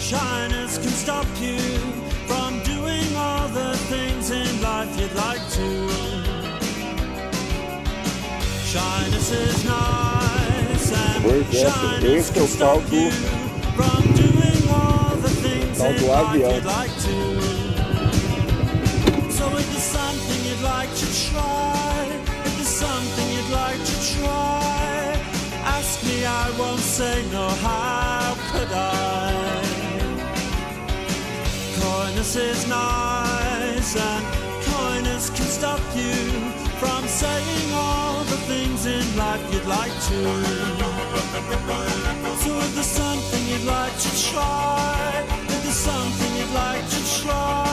Shyness can stop you from doing all the things in life you'd like to. Shyness is nice and shyness can stop you from doing all the things in life you'd like to. So if there's something you'd like to try, if there's something you'd like to try, ask me, I won't say no, how could I? Coyness is nice and coyness can stop you from saying all the things in life you'd like to. So if there's something you'd like to try, if there's something you'd like to try,